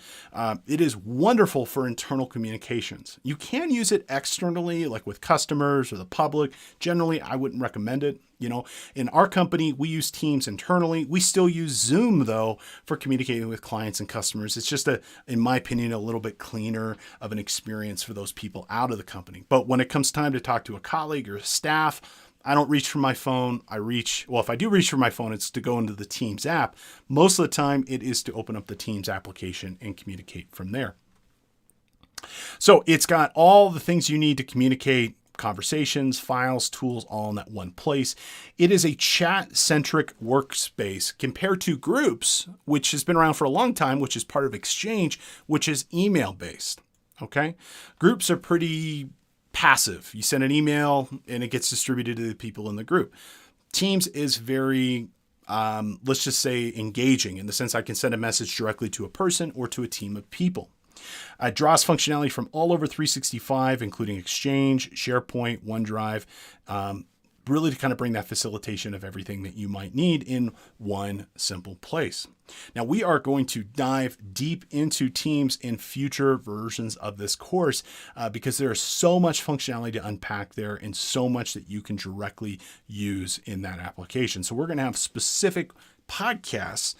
It is wonderful for internal communications. You can use it externally, like with customers or the public. Generally, I wouldn't recommend it. In our company, we use Teams internally. We still use Zoom, though, for communicating with clients and customers. It's just, in my opinion, a little bit cleaner of an experience for those people out of the company. But when it comes time to talk to a colleague or staff, I don't reach for my phone. If I do reach for my phone, it's to go into the Teams app. Most of the time, it is to open up the Teams application and communicate from there. So it's got all the things you need to communicate, conversations, files, tools, all in that one place. It is a chat-centric workspace compared to Groups, which has been around for a long time, which is part of Exchange, which is email-based. Okay? Groups are pretty passive. You send an email and it gets distributed to the people in the group. Teams is very, let's just say, engaging in the sense I can send a message directly to a person or to a team of people. It draws functionality from all over 365, including Exchange, SharePoint, OneDrive, really to kind of bring that facilitation of everything that you might need in one simple place. Now, we are going to dive deep into Teams in future versions of this course because there is so much functionality to unpack there and so much that you can directly use in that application. So we're going to have specific podcasts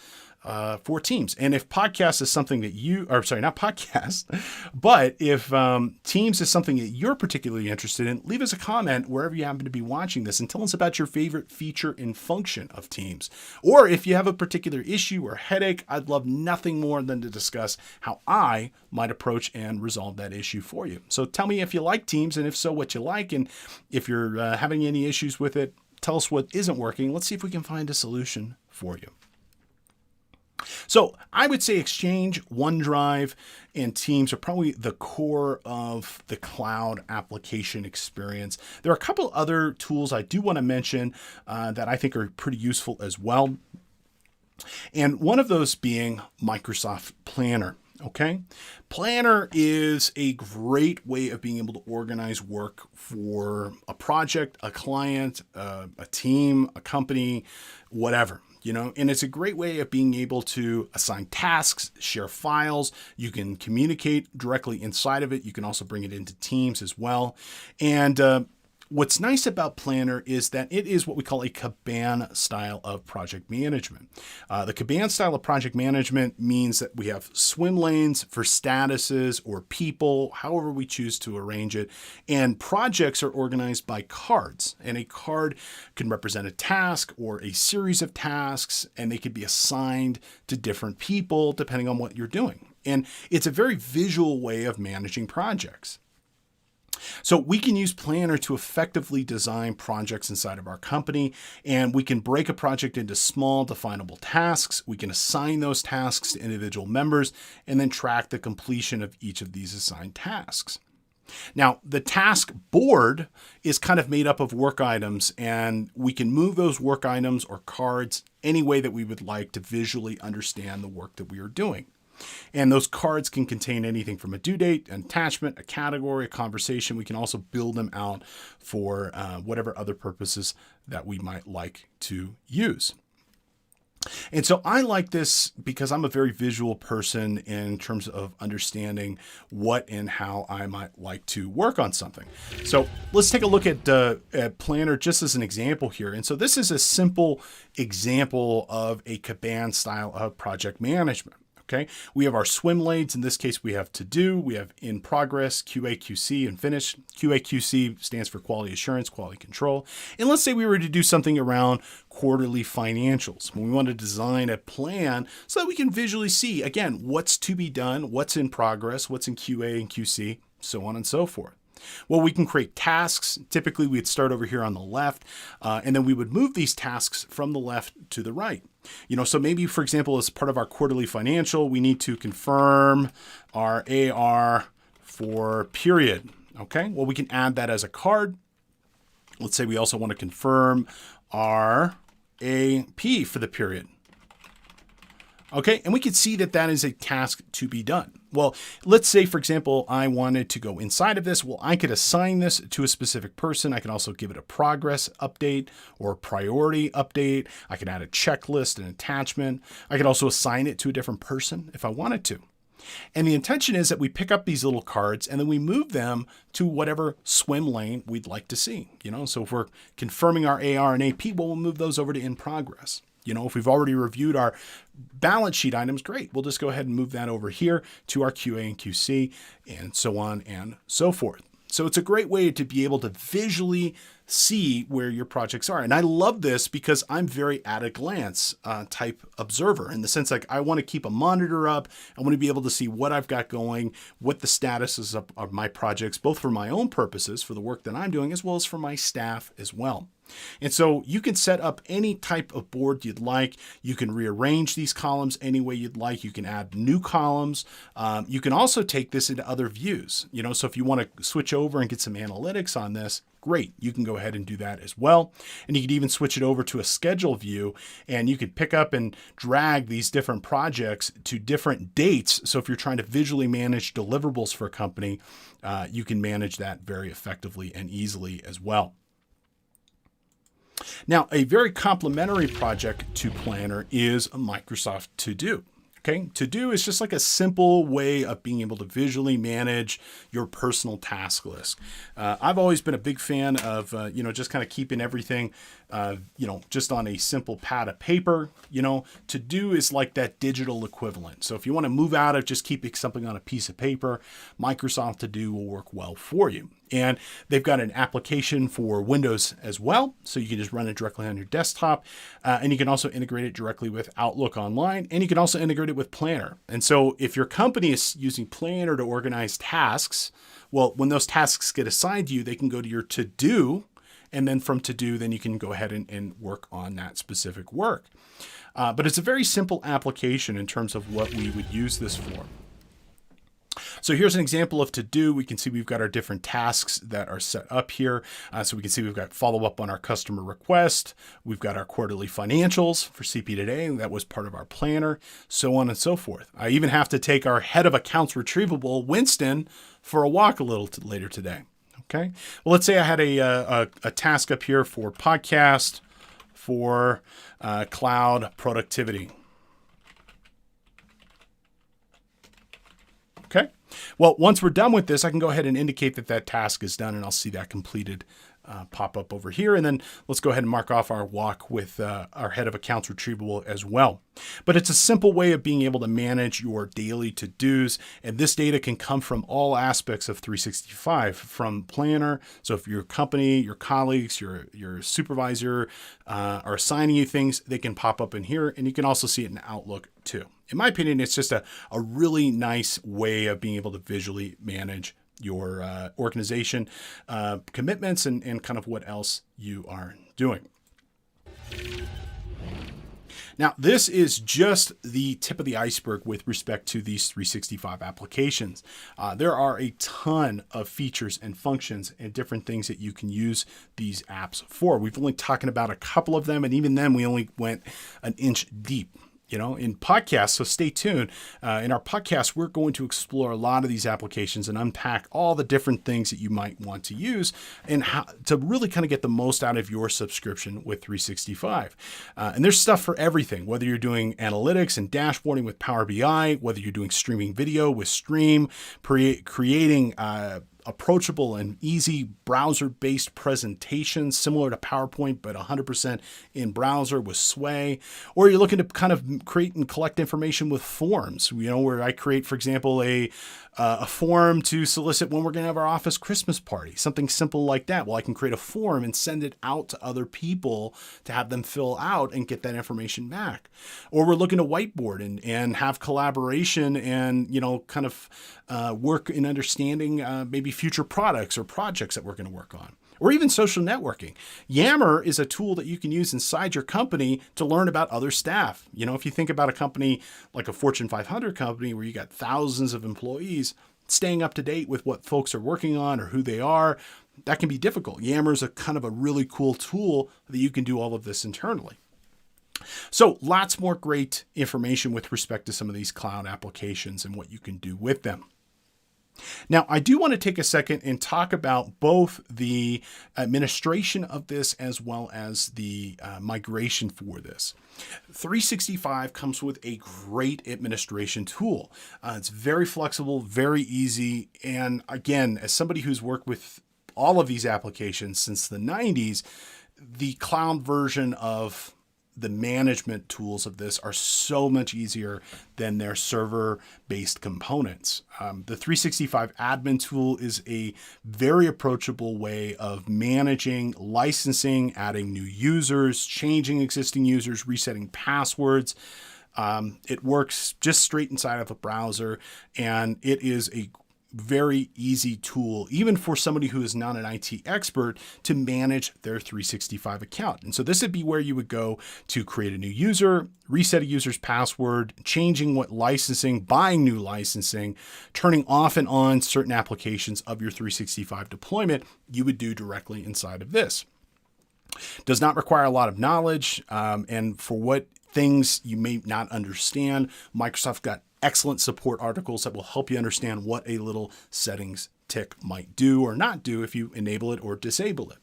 for Teams. And if podcast is something that not podcast, but if Teams is something that you're particularly interested in, leave us a comment wherever you happen to be watching this and tell us about your favorite feature and function of Teams. Or if you have a particular issue or headache, I'd love nothing more than to discuss how I might approach and resolve that issue for you. So tell me if you like Teams, and if so, what you like. And if you're having any issues with it, tell us what isn't working. Let's see if we can find a solution for you. So I would say Exchange, OneDrive, and Teams are probably the core of the cloud application experience. There are a couple other tools I do want to mention that I think are pretty useful as well. And one of those being Microsoft Planner. Okay. Planner is a great way of being able to organize work for a project, a client, a team, a company, whatever. And it's a great way of being able to assign tasks, share files. You can communicate directly inside of it. You can also bring it into Teams as well. And what's nice about Planner is that it is what we call a Kanban style of project management. The Kanban style of project management means that we have swim lanes for statuses or people, however we choose to arrange it. And projects are organized by cards. And a card can represent a task or a series of tasks, and they could be assigned to different people depending on what you're doing. And it's a very visual way of managing projects. So we can use Planner to effectively design projects inside of our company, and we can break a project into small definable tasks. We can assign those tasks to individual members and then track the completion of each of these assigned tasks. Now, the task board is kind of made up of work items, and we can move those work items or cards any way that we would like to visually understand the work that we are doing. And those cards can contain anything from a due date, an attachment, a category, a conversation. We can also build them out for whatever other purposes that we might like to use. And so I like this because I'm a very visual person in terms of understanding what and how I might like to work on something. So let's take a look at Planner just as an example here. And so this is a simple example of a Kanban style of project management. Okay, we have our swim lanes. In this case, we have to do, we have in progress, QA, QC, and finish. QA, QC stands for quality assurance, quality control. And let's say we were to do something around quarterly financials. We want to design a plan so that we can visually see, again, what's to be done, what's in progress, what's in QA and QC, so on and so forth. Well, we can create tasks. Typically, we'd start over here on the left, and then we would move these tasks from the left to the right. So maybe, for example, as part of our quarterly financial, we need to confirm our AR for period. Okay, well, we can add that as a card. Let's say we also want to confirm our AP for the period. Okay, and we can see that that is a task to be done. Well, let's say, for example, I wanted to go inside of this. Well, I could assign this to a specific person. I can also give it a progress update or a priority update. I can add a checklist, an attachment. I could also assign it to a different person if I wanted to. And the intention is that we pick up these little cards and then we move them to whatever swim lane we'd like to see. So if we're confirming our AR and AP, well, we'll move those over to in progress. If we've already reviewed our balance sheet items, great. We'll just go ahead and move that over here to our QA and QC and so on and so forth. So it's a great way to be able to visually see where your projects are. And I love this because I'm very at a glance type observer in the sense like I want to keep a monitor up. I want to be able to see what I've got going, what the status is of my projects, both for my own purposes, for the work that I'm doing, as well as for my staff as well. And so you can set up any type of board you'd like. You can rearrange these columns any way you'd like. You can add new columns. You can also take this into other views. So if you want to switch over and get some analytics on this, great. You can go ahead and do that as well. And you could even switch it over to a schedule view and you could pick up and drag these different projects to different dates. So if you're trying to visually manage deliverables for a company, you can manage that very effectively and easily as well. Now, a very complementary project to Planner is Microsoft To Do. Okay, To Do is just like a simple way of being able to visually manage your personal task list. I've always been a big fan of, just kind of keeping everything, just on a simple pad of paper. To Do is like that digital equivalent. So if you want to move out of just keeping something on a piece of paper, Microsoft To Do will work well for you. And they've got an application for Windows as well. So you can just run it directly on your desktop. And you can also integrate it directly with Outlook Online. And you can also integrate it with Planner. And so if your company is using Planner to organize tasks, well, when those tasks get assigned to you, they can go to your To Do. And then from To Do, then you can go ahead and work on that specific work. But it's a very simple application in terms of what we would use this for. So here's an example of to-do. We can see we've got our different tasks that are set up here. So we can see we've got follow-up on our customer request. We've got our quarterly financials for CPE Today. That was part of our planner, so on and so forth. I even have to take our head of accounts retrievable, Winston, for a walk a little later today. Okay. Well, let's say I had a task up here for podcast for cloud productivity. Okay. Well, once we're done with this, I can go ahead and indicate that that task is done, and I'll see that completed pop up over here. And then let's go ahead and mark off our walk with our head of accounts retrievable as well. But it's a simple way of being able to manage your daily to-dos. And this data can come from all aspects of 365, from planner. So if your company, your colleagues, your supervisor are assigning you things, they can pop up in here. And you can also see it in Outlook too. In my opinion, it's just a really nice way of being able to visually manage your organization commitments and kind of what else you are doing. Now, this is just the tip of the iceberg with respect to these 365 applications. There are a ton of features and functions and different things that you can use these apps for. We've only talking about a couple of them, and even then we only went an inch deep. In podcasts, so stay tuned. In our podcast, we're going to explore a lot of these applications and unpack all the different things that you might want to use and how to really kind of get the most out of your subscription with 365. And there's stuff for everything, whether you're doing analytics and dashboarding with Power BI, whether you're doing streaming video with Stream, creating approachable and easy browser-based presentations similar to PowerPoint, but 100% in browser with Sway, or you're looking to kind of create and collect information with forms, where I create, for example, a form to solicit when we're going to have our office Christmas party, something simple like that. Well, I can create a form and send it out to other people to have them fill out and get that information back. Or we're looking to whiteboard and have collaboration and, kind of work in understanding maybe future products or projects that we're going to work on. Or even social networking. Yammer is a tool that you can use inside your company to learn about other staff. If you think about a company like a Fortune 500 company where you got thousands of employees, staying up to date with what folks are working on or who they are, that can be difficult. Yammer is a kind of a really cool tool that you can do all of this internally. So lots more great information with respect to some of these cloud applications and what you can do with them. Now, I do want to take a second and talk about both the administration of this as well as the migration for this. 365 comes with a great administration tool. It's very flexible, very easy. And again, as somebody who's worked with all of these applications since the 90s, the cloud version of the management tools of this are so much easier than their server-based components. The 365 admin tool is a very approachable way of managing licensing, adding new users, changing existing users, resetting passwords. It works just straight inside of a browser, and it is a very easy tool, even for somebody who is not an IT expert, to manage their 365 account. And so this would be where you would go to create a new user, reset a user's password, changing what licensing, buying new licensing, turning off and on certain applications of your 365 deployment, you would do directly inside of this. Does not require a lot of knowledge, and for what things you may not understand, Microsoft's got excellent support articles that will help you understand what a little settings tick might do or not do if you enable it or disable it.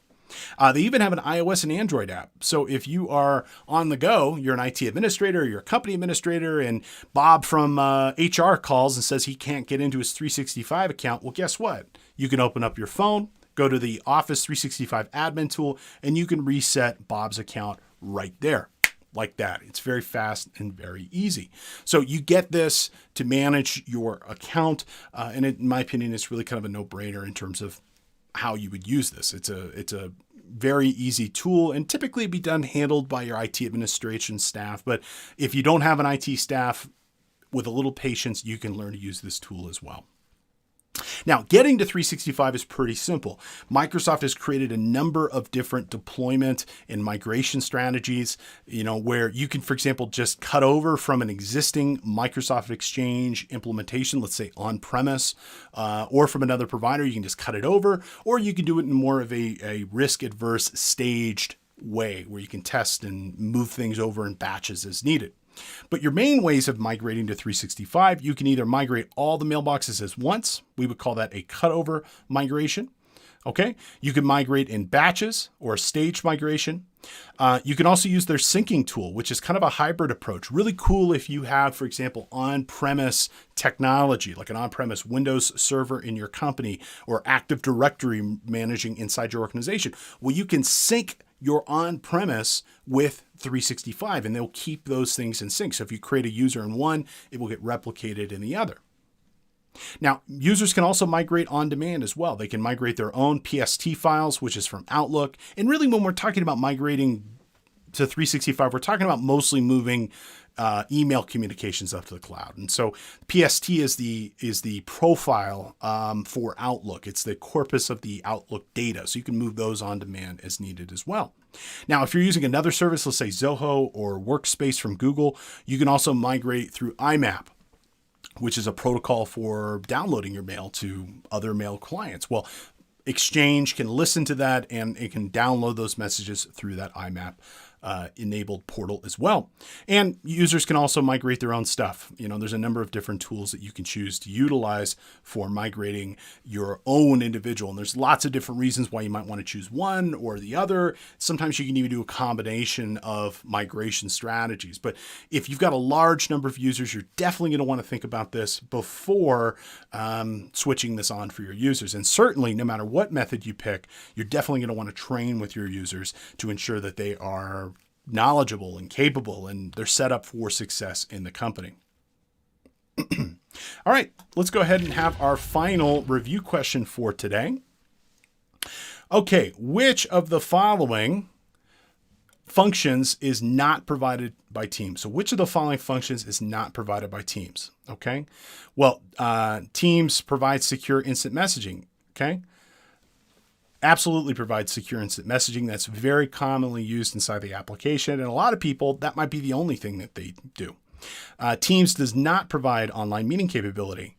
They even have an iOS and Android app. So if you are on the go, you're an IT administrator, you're a company administrator, and Bob from HR calls and says he can't get into his 365 account, well, guess what? You can open up your phone, go to the Office 365 admin tool, and you can reset Bob's account right there. Like that. It's very fast and very easy. So you get this to manage your account. And in my opinion, it's really kind of a no-brainer in terms of how you would use this. It's a very easy tool and typically be handled by your IT administration staff. But if you don't have an IT staff, with a little patience, you can learn to use this tool as well. Now, getting to 365 is pretty simple. Microsoft has created a number of different deployment and migration strategies, where you can, for example, just cut over from an existing Microsoft Exchange implementation, let's say on-premise, or from another provider. You can just cut it over, or you can do it in more of a risk-averse, staged way where you can test and move things over in batches as needed. But your main ways of migrating to 365, you can either migrate all the mailboxes as once. We would call that a cutover migration. Okay. You can migrate in batches or a staged migration. You can also use their syncing tool, which is kind of a hybrid approach. Really cool if you have, for example, on-premise technology, like an on-premise Windows server in your company or Active Directory managing inside your organization. Well, you can sync your on-premise with 365, and they'll keep those things in sync. So if you create a user in one, it will get replicated in the other. Now, users can also migrate on demand as well. They can migrate their own PST files, which is from Outlook. And really, when we're talking about migrating to 365, we're talking about mostly moving email communications up to the cloud. And so PST is the profile for Outlook. It's the corpus of the Outlook data. So you can move those on demand as needed as well. Now, if you're using another service, let's say Zoho or Workspace from Google, you can also migrate through IMAP, which is a protocol for downloading your mail to other mail clients. Well, Exchange can listen to that and it can download those messages through that IMAP enabled portal as well. And users can also migrate their own stuff. There's a number of different tools that you can choose to utilize for migrating your own individual. And there's lots of different reasons why you might want to choose one or the other. Sometimes you can even do a combination of migration strategies. But if you've got a large number of users, you're definitely going to want to think about this before switching this on for your users. And certainly, no matter what method you pick, you're definitely going to want to train with your users to ensure that they are knowledgeable and capable and they're set up for success in the company. All right, let's go ahead and have our final review question for today. Okay, which of the following functions is not provided by Teams? So which of the following functions is not provided by Teams? Okay, well, Teams provides secure instant messaging. Okay. Absolutely provides secure instant messaging. That's very commonly used inside the application. And a lot of people, that might be the only thing that they do. Teams does not provide online meeting capability.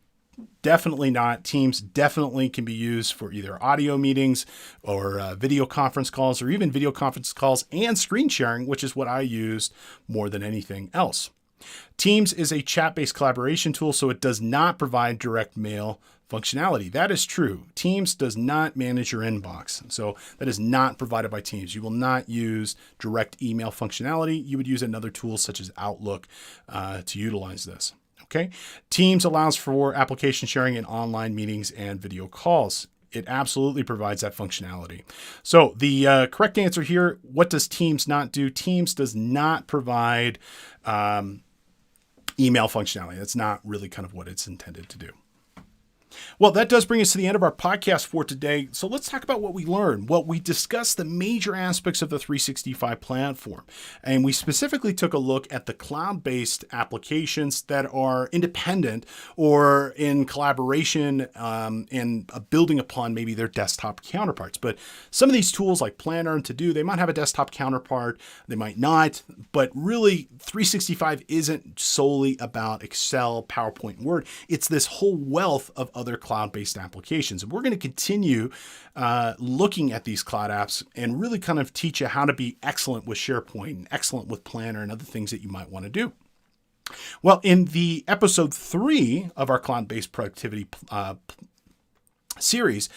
Definitely not. Teams definitely can be used for either audio meetings or video conference calls, or even video conference calls and screen sharing, which is what I use more than anything else. Teams is a chat-based collaboration tool, so it does not provide direct mail functionality. That is true. Teams does not manage your inbox. So that is not provided by Teams. You will not use direct email functionality. You would use another tool such as Outlook to utilize this. Okay. Teams allows for application sharing in online meetings and video calls. It absolutely provides that functionality. So the correct answer here, what does Teams not do? Teams does not provide email functionality. That's not really kind of what it's intended to do. Well, that does bring us to the end of our podcast for today. So let's talk about what we learned. Well, we discussed the major aspects of the 365 platform, and we specifically took a look at the cloud-based applications that are independent or in collaboration and building upon maybe their desktop counterparts. But some of these tools like Planner and To-Do, they might have a desktop counterpart, they might not, but really 365 isn't solely about Excel, PowerPoint, Word. It's this whole wealth of other cloud-based applications. And we're going to continue looking at these cloud apps and really kind of teach you how to be excellent with SharePoint and excellent with Planner and other things that you might want to do. Well, in the episode 3 of our cloud-based productivity series,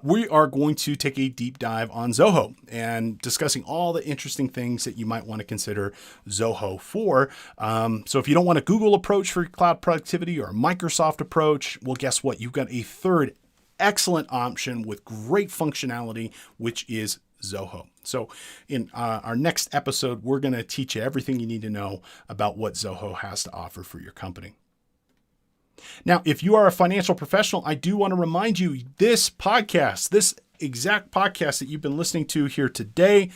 we are going to take a deep dive on Zoho and discussing all the interesting things that you might want to consider Zoho for. So if you don't want a Google approach for cloud productivity or a Microsoft approach, well, guess what? You've got a third excellent option with great functionality, which is Zoho. So in our next episode, we're going to teach you everything you need to know about what Zoho has to offer for your company. Now, if you are a financial professional, I do want to remind you this podcast, this exact podcast that you've been listening to here today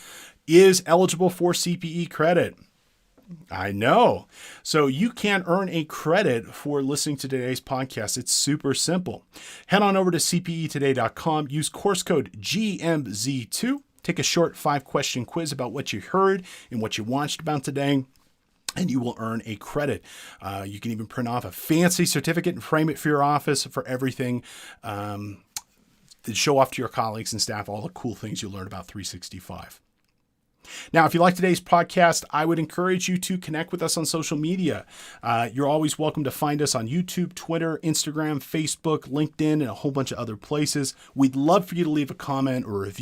is eligible for CPE credit. I know. So you can earn a credit for listening to today's podcast. It's super simple. Head on over to cpetoday.com, use course code GMZ2, take a short 5-question quiz about what you heard and what you watched about today, and you will earn a credit. You can even print off a fancy certificate and frame it for your office for everything. To show off to your colleagues and staff all the cool things you learn about 365. Now, if you like today's podcast, I would encourage you to connect with us on social media. You're always welcome to find us on YouTube, Twitter, Instagram, Facebook, LinkedIn, and a whole bunch of other places. We'd love for you to leave a comment or a review